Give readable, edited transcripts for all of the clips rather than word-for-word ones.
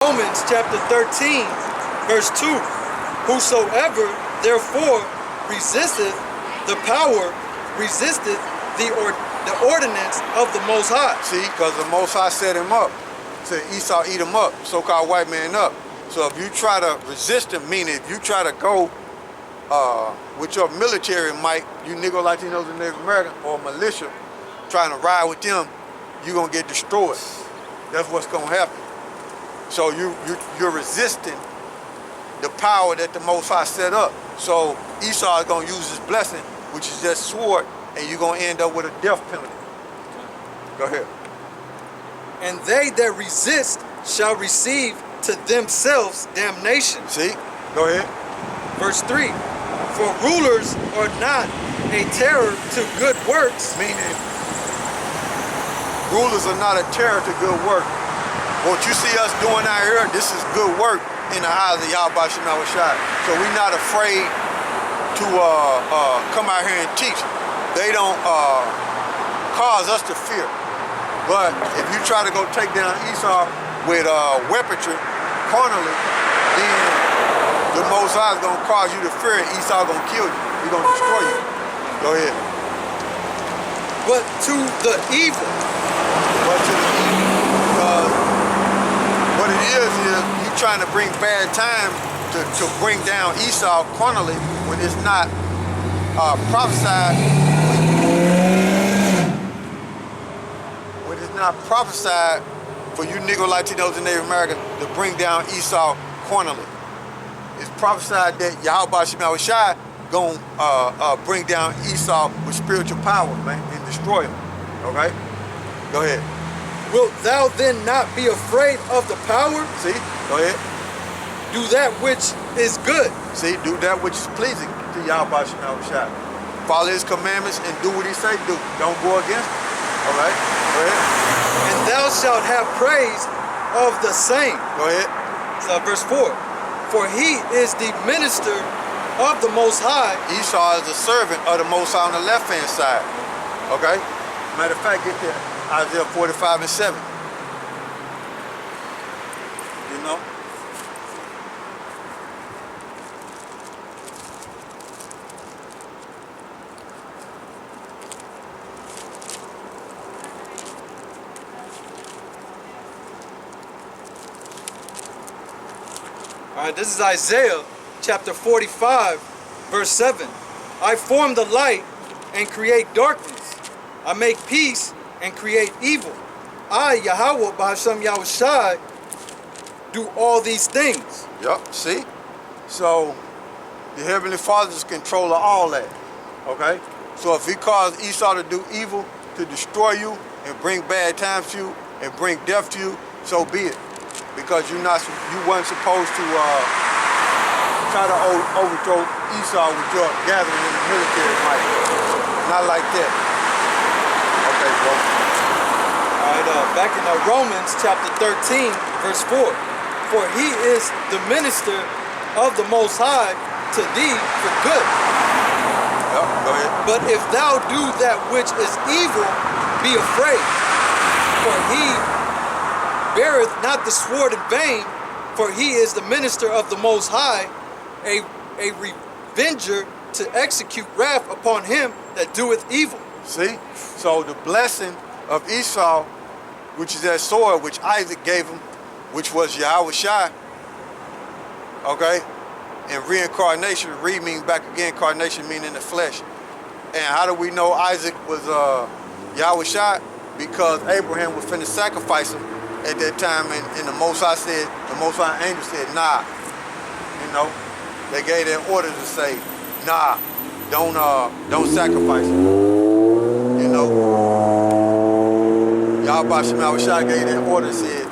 Romans chapter 13, verse 2. Whosoever therefore resisteth the power, resisteth the ordinance of the Most High. See, because the Most High set him up. Said Esau eat him up, so-called white man up. So if you try to resist him, meaning if you try to go with your military might, you Negro Latinos and Native Americans or militia, trying to ride with them, you're going to get destroyed. That's what's going to happen. So you're resisting the power that the Most High set up. So Esau is going to use his blessing, which is just sword, and you're going to end up with a death penalty. Go ahead. And they that resist shall receive to themselves damnation. See? Go ahead. Verse 3. For rulers are not a terror to good works. Meaning, rulers are not a terror to good work. What you see us doing out here, this is good work in the eyes of YAHAWASHI. So we're not afraid to come out here and teach. They don't cause us to fear. But if you try to go take down Esau with weaponry, carnally, then the Most High is going to cause you to fear, and Esau is going to kill you. He's going to destroy you. Go ahead. But to the evil. But to the evil. Because what it is you trying to bring bad time to bring down Esau carnally when it's not prophesied. Not prophesied for you Negro Latinos and Native Americans to bring down Esau carnally. It's prophesied that YAHAWASHI gonna bring down Esau with spiritual power, man, and destroy him. Okay? Go ahead. Wilt thou then not be afraid of the power? See? Go ahead. Do that which is good. See? Do that which is pleasing to YAHAWASHI. Follow his commandments and do what he say do. Don't go against him. All right? Go ahead. And thou shalt have praise of the same. Go ahead. So verse 4. For he is the minister of the Most High. Esau is the servant of the Most High on the left-hand side. Okay? Matter of fact, get there. Isaiah 45 and 7. You know? All right, this is Isaiah chapter 45, verse 7. I form the light and create darkness. I make peace and create evil. I, Yahawah, by Hashem Yahawashi, do all these things. Yup, see? So, the Heavenly Father is control of all that, okay? So if he caused Esau to do evil, to destroy you, and bring bad times to you, and bring death to you, so be it. Because you weren't supposed to try to overthrow Esau with your gathering in the military might. Not like that. Okay, bro. All right, back in Romans chapter 13, verse 4. For he is the minister of the Most High to thee for good. Yep, go ahead. But if thou do that which is evil, be afraid. For he beareth not the sword in vain, for he is the minister of the Most High, a revenger to execute wrath upon him that doeth evil. See? So the blessing of Esau, which is that sword which Isaac gave him, which was YAHAWASHI, okay? And reincarnation, meaning back again, incarnation meaning the flesh. And how do we know Isaac was YAHAWASHI? Because Abraham was finna sacrifice him at that time, and the Most High said, the Most High angel said, nah. You know, they gave their order to say, nah, don't sacrifice him. You know, YAHAWASHI gave their order and said,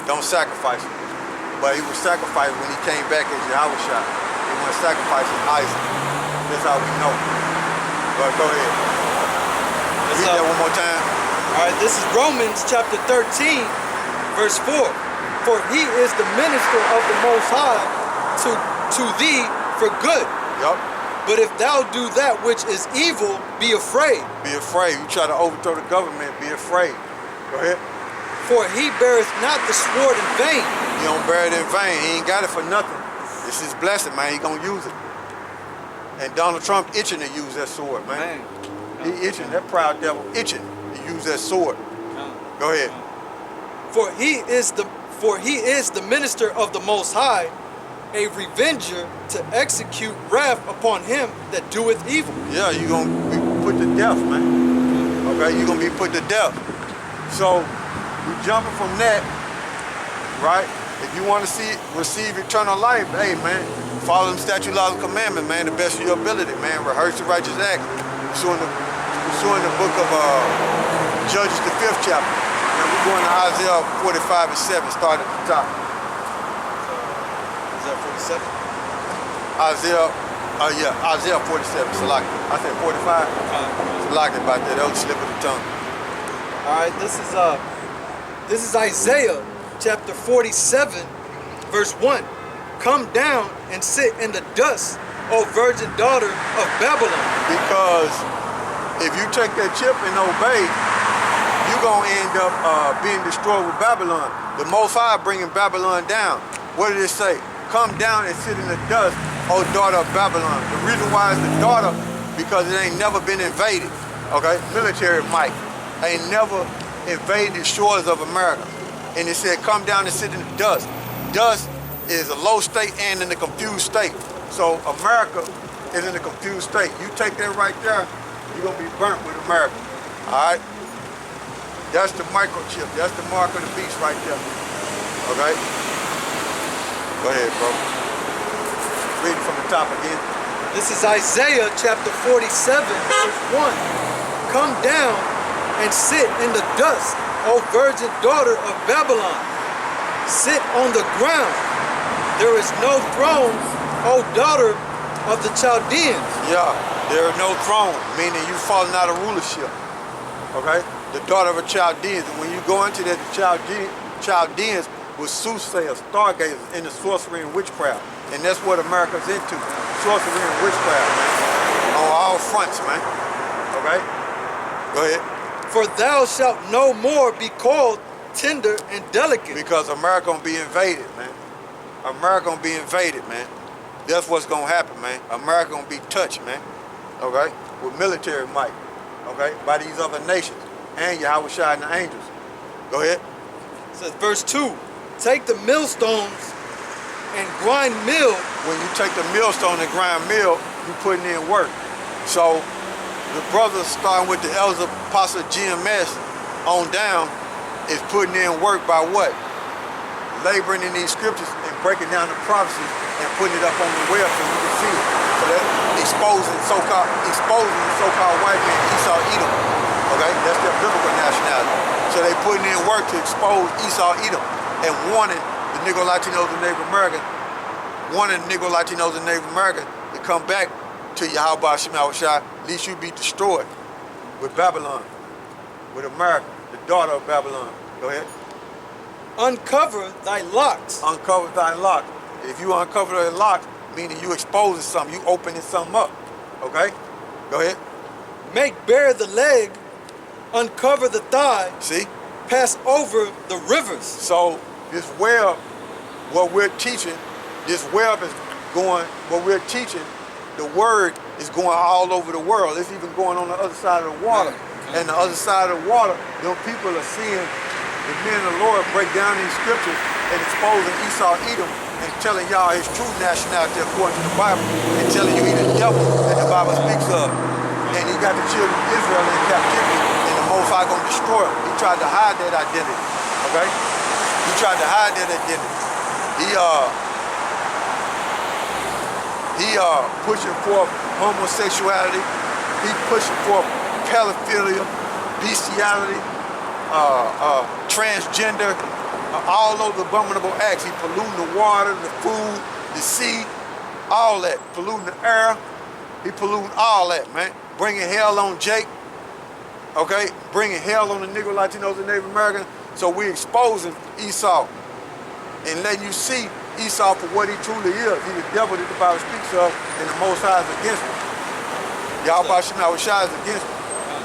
don't sacrifice him. But he was sacrificed when he came back as YAHAWASHI. He was sacrificing Isaac. That's how we know. But go ahead. Read that one more time. All right, this is Romans chapter 13, verse 4. For he is the minister of the Most High to thee for good. Yup. But if thou do that which is evil, be afraid. Be afraid. You try to overthrow the government, be afraid. Go ahead. For he beareth not the sword in vain. He don't bear it in vain. He ain't got it for nothing. It's his blessing, man. He gonna use it. And Donald Trump itching to use that sword, man. He itching, that proud devil itching to use that sword. Go ahead. For he is the minister of the Most High, a revenger to execute wrath upon him that doeth evil. Yeah, you gonna be put to death, man. Okay, you gonna be put to death. So we jumping from that, right? If you want to receive eternal life, hey man, follow them statute, laws, and commandments, man, the best of your ability, man. Rehearse the righteous act. Pursuing the book of Judges, the 5th chapter. And we're going to Isaiah 45 and 7, start at the top. Is that 47? Isaiah 47, Salaki. I said 45. Salaki about that, that was a slip of the tongue. All right, this is Isaiah chapter 47, verse 1. Come down and sit in the dust, O virgin daughter of Babylon. Because if you take that chip and obey, you're going to end up being destroyed with Babylon. The Most High bringing Babylon down. What did it say? Come down and sit in the dust, O daughter of Babylon. The reason why it's the daughter, because it ain't never been invaded. Okay? Military might. Ain't never invaded the shores of America. And it said, come down and sit in the dust. Dust is a low state and in a confused state. So America is in a confused state. You take that right there, you're going to be burnt with America. All right? That's the microchip. That's the mark of the beast right there. Okay? Go ahead, bro. Read it from the top again. This is Isaiah chapter 47, verse 1. Come down and sit in the dust, O virgin daughter of Babylon. Sit on the ground. There is no throne, O daughter of the Chaldeans. Yeah, there is no throne, meaning you falling out of rulership. Okay? The daughter of a Chaldeans. And when you go into that, the Chaldeans was soothsayers, stargazers, into sorcery and witchcraft. And that's what America's into. Sorcery and witchcraft, man. On all fronts, man. Okay? Go ahead. For thou shalt no more be called tender and delicate. Because America gonna be invaded, man. America gonna be invaded, man. That's what's gonna happen, man. America gonna be touched, man. Okay? With military might. Okay? By these other nations. And YAHAWASHI and the angels. Go ahead. It says verse 2. Take the millstones and grind mill. When you take the millstone and grind mill, you putting in work. So the brothers starting with the elders of Apostle GMS on down is putting in work by what? Laboring in these scriptures and breaking down the prophecies and putting it up on the web so you can see it. So that exposing the so-called white man, Esau, Edom. Okay, that's their biblical nationality. So they putting in work to expose Esau, Edom, and warning the Negro Latinos and Native Americans, to come back to YAHAWASHI, lest you be destroyed with Babylon, with America, the daughter of Babylon. Go ahead. Uncover thy locks. Uncover thy locks. If you uncover thy locks, meaning you exposing something, you opening something up. Okay? Go ahead. Make bare the leg, uncover the thigh. See? Pass over the rivers. So this web, what we're teaching, this web is going, what we're teaching, the word is going all over the world. It's even going on the other side of the water. And the other side of the water, them people are seeing the men of the Lord break down these scriptures and exposing Esau, Edom, and telling y'all his true nationality according to the Bible, and telling you he's the devil that the Bible speaks of. And he got the children of Israel in captivity, and the Most High gonna destroy him. He tried to hide that identity, okay? He tried to hide that identity. He pushing forth homosexuality. He pushing forth pedophilia, bestiality, transgender, all those abominable acts. He polluting the water, the food, the sea, all that. Polluting the air. He polluting all that, man. Bringing hell on Jake, okay? Bringing hell on the Negro Latinos and Native Americans. So we exposing Esau and letting you see Esau for what he truly is. He's the devil that the Bible speaks of, and the Most High is against him. YAHAWASHI is against him.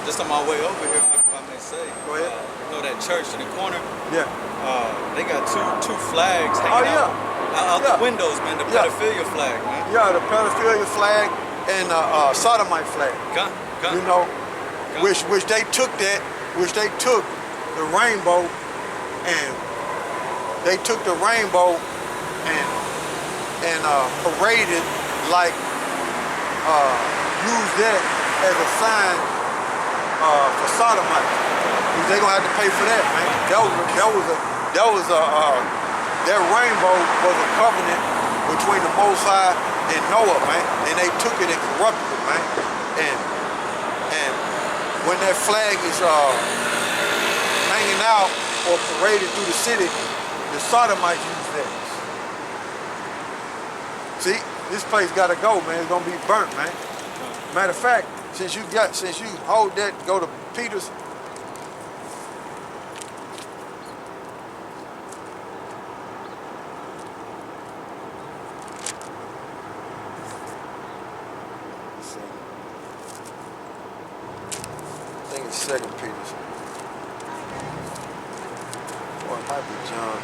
Just on my way over here, if I may say. Go ahead. You know that church in the corner? Yeah. They got two flags Oh hanging yeah. out Yeah. the windows, man. The Yeah. pedophilia flag, man. Yeah, the pedophilia flag and sodomite flag. Gun. You know, which they took the rainbow, and they took the rainbow and paraded like used that as a sign for sodomite. They gonna have to pay for that, man. That rainbow was a covenant between the Most High and Noah, man. And they took it and corrupted it, man. And when that flag is hanging out or paraded through the city, the sodomites use that. See, this place gotta go, man. It's gonna be burnt, man. Matter of fact, since you hold that, go to Peter's. I think it's 2 Peter's. Or it might be John.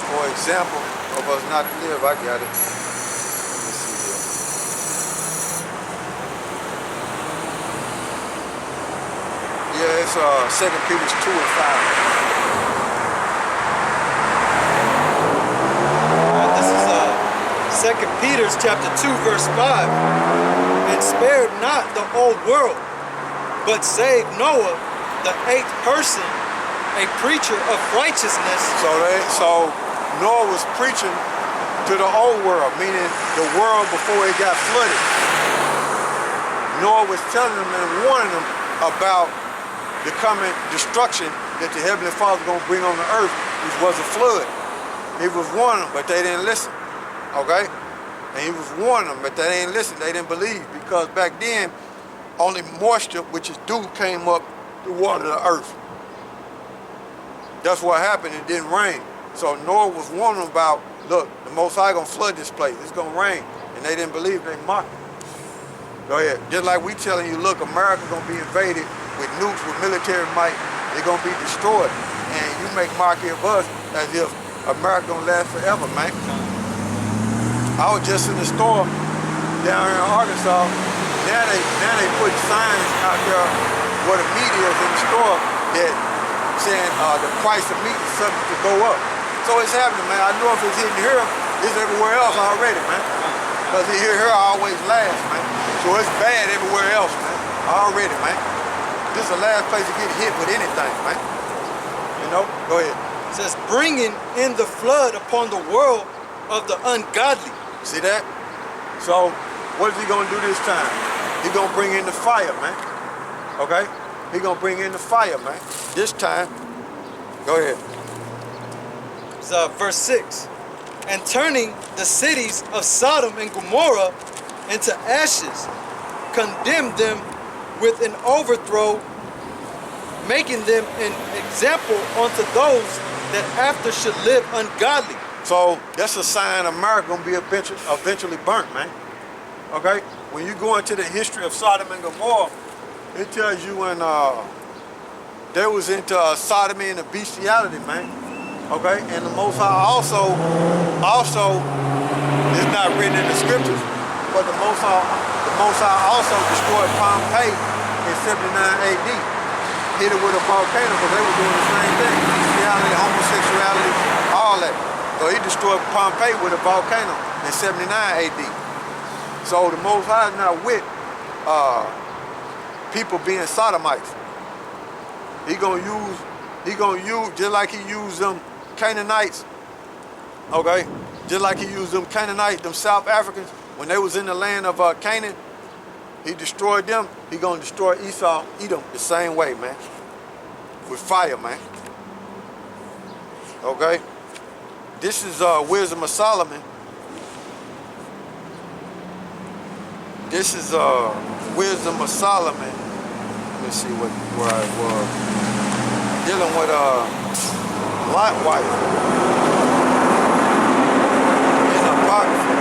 For example of us not to live, I got it. Let me see here. Yeah, it's 2 Peter's 2 and 5. This is 2 Peter's chapter 2, verse 5. And spared not the old world, but saved Noah, the 8th person, a preacher of righteousness. So Noah was preaching to the old world, meaning the world before it got flooded. Noah was telling them and warning them about the coming destruction that the Heavenly Father was going to bring on the earth, which was a flood. He was warning them, but they didn't listen, okay? And he was warning them, but they didn't listen, they didn't believe, because back then, only moisture, which is dew, came up to water the earth. That's what happened, it didn't rain. So Noah was warning them about, look, the Most High gonna flood this place, it's gonna rain. And they didn't believe, they mocked him. Go ahead. Just like we telling you, look, America's gonna be invaded with nukes, with military might, they're gonna be destroyed. And you make mockery of us as if America gonna last forever, man. I was just in the store down here in Arkansas. Now they put signs out there where the meat is in the store that saying the price of meat is subject to go up. So it's happening, man. I know if it's hitting here, it's everywhere else already, man. Because here always lasts, man. So it's bad everywhere else, man. Already, man. This is the last place to get hit with anything, man. You know? Go ahead. It says, bringing in the flood upon the world of the ungodly. See that? So, what is he gonna do this time? He gonna bring in the fire, man. Okay? He gonna bring in the fire, man. This time, go ahead. It's verse 6. And turning the cities of Sodom and Gomorrah into ashes, condemned them with an overthrow, making them an example unto those that after should live ungodly. So that's a sign America gonna be eventually burnt, man. Okay? When you go into the history of Sodom and Gomorrah, it tells you when they was into sodomy and the bestiality, man. Okay? And the Most High also, it's not written in the scriptures, but the Most High also destroyed Pompeii in 79 AD. Hit it with a volcano because they were doing the same thing. Bestiality, homosexuality, all that. So he destroyed Pompeii with a volcano in 79 AD. So the Most High is not with people being sodomites. He gonna use, just like he used them Canaanites, okay? Just like he used them Canaanites, them South Africans, when they was in the land of Canaan, he destroyed them. He gonna destroy Esau, Edom, the same way, man. With fire, man. Okay? This is Wisdom of Solomon. This is Wisdom of Solomon. Let me see where I was. Dealing with Lot wife in Apocrypha.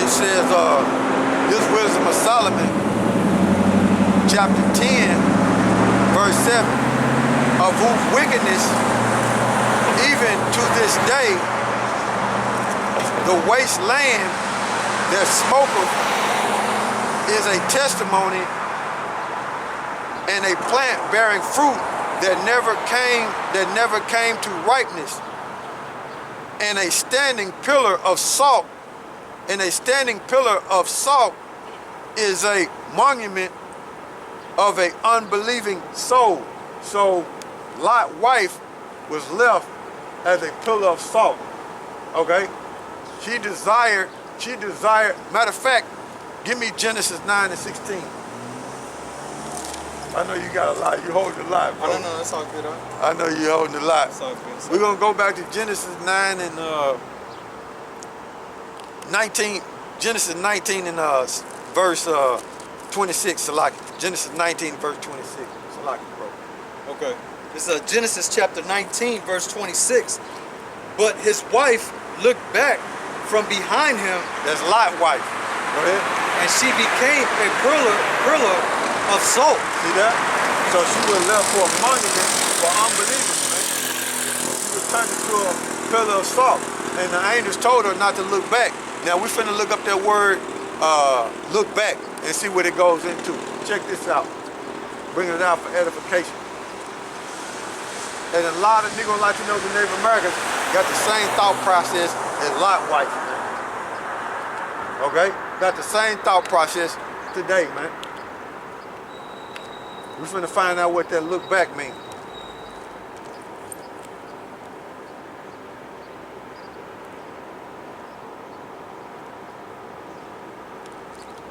It says this Wisdom of Solomon, chapter 10, verse 7, of whose wickedness, even to this day, the waste land that smoketh is a testimony and a plant bearing fruit that never came to ripeness, and a standing pillar of salt. And a standing pillar of salt is a monument of an unbelieving soul. So Lot's wife was left as a pillar of salt. Okay? She desired, matter of fact, give me Genesis 9 and 16. I know you got a lot. You holding a lot, bro. No, that's all good, huh? I know you holding a lot. That's all good. We're going to go back to Genesis 9 and 19. Genesis 19 and verse 26, Salaki. Genesis 19, verse 26. Salaki, bro. Okay. This is Genesis chapter 19, verse 26. But his wife looked back from behind him. That's Lot's wife. Go ahead. And she became a pillar of salt. See that? So she was left for a monument for unbelievers, man. She was turned into a pillar of salt. And the angels told her not to look back. Now we're finna look up that word, look back, and see what it goes into. Check this out. Bring it out for edification. And a lot of Negro Latinos and Native Americans got the same thought process as Lot's wife. Okay? Got the same thought process today, man. We're finna find out what that look back means.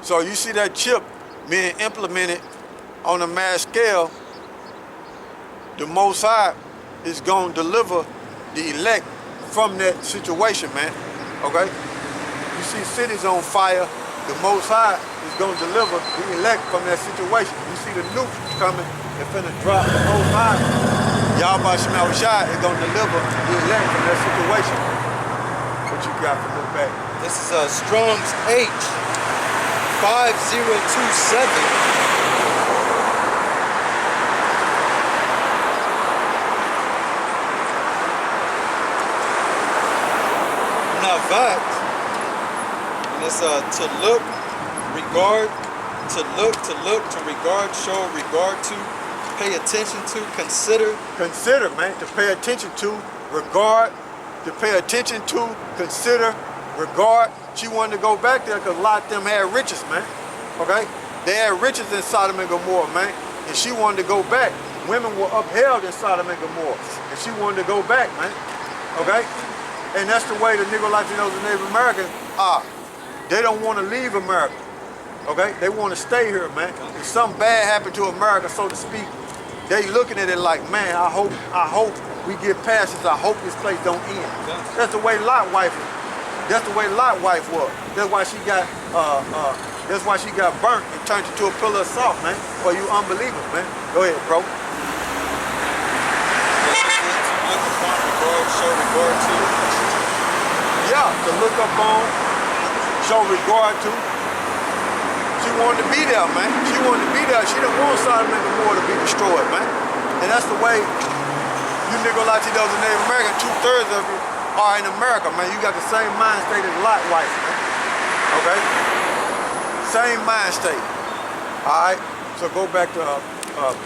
So you see that chip being implemented on a mass scale, the Most High is going to deliver the elect from that situation, man. Okay? You see cities on fire, the Most High is going to deliver the elect from that situation. You see the nukes coming, they're finna drop the Most High. YAHAWASHI is going to deliver the elect from that situation. What you got to look back? This is Strong's H 5027. Navat, and it's to look, regard, to look, to regard, show regard to, pay attention to, consider. Consider, man, to pay attention to, regard, to pay attention to, consider, regard. She wanted to go back there because a lot of them had riches, man. Okay? They had riches in Sodom and Gomorrah, man. And she wanted to go back. Women were upheld in Sodom and Gomorrah. And she wanted to go back, man. Okay? And that's the way the Negro Latinos and Native Americans are. They don't want to leave America. Okay? They want to stay here, man. If something bad happened to America, so to speak, they looking at it like, man, I hope we get past this. I hope this place don't end. That's the way Lot's wife is. That's the way Lot's wife was. That's why she got burnt and turned into a pillar of salt, man. For you unbelievers, man. Go ahead, bro. Show regard to. Yeah, to look up on, show regard to. She wanted to be there, man. She wanted to be there. She didn't want Sodom and Gomorrah to be destroyed, man. And that's the way you Negro Latinos and Native Americans, 2/3 of you are in America, man. You got the same mind state as Lot's wife, man. Okay? Same mind state. All right? So go back to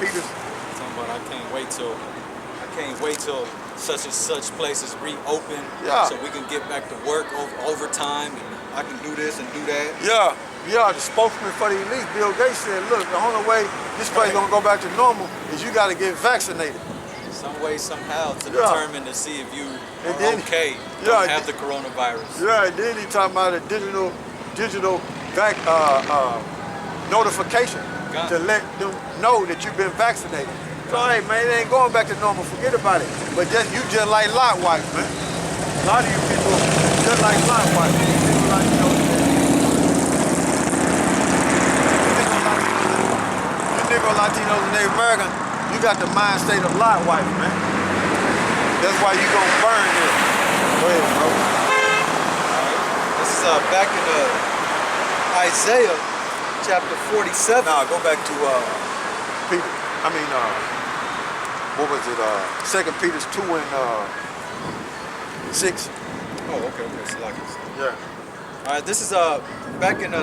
Peter's. Talking about I can't wait till such and such places reopen, so we can get back to work overtime, and I can do this and do that. Yeah, the spokesman for the elites, Bill Gates, said, look, the only way this place gonna go back to normal is you gotta get vaccinated. Some way, somehow, to determine to see if you are okay, don't have the coronavirus. Yeah, and then he talking about a digital notification to let them know that you've been vaccinated. So, hey, man, it ain't going back to normal. Forget about it. But you just like Lot's wife, man. A lot of you people just like Lot's wife. You Negro Latinos and Native Americans, you got the mind state of Lot's wife, man. That's why you gonna burn here. Go ahead, bro. This is back in Isaiah chapter 47. Nah, go back to Peter. I mean, what was it? 2 Peter 2 and 6. Oh, okay. So like this. Yeah. All right, this is back in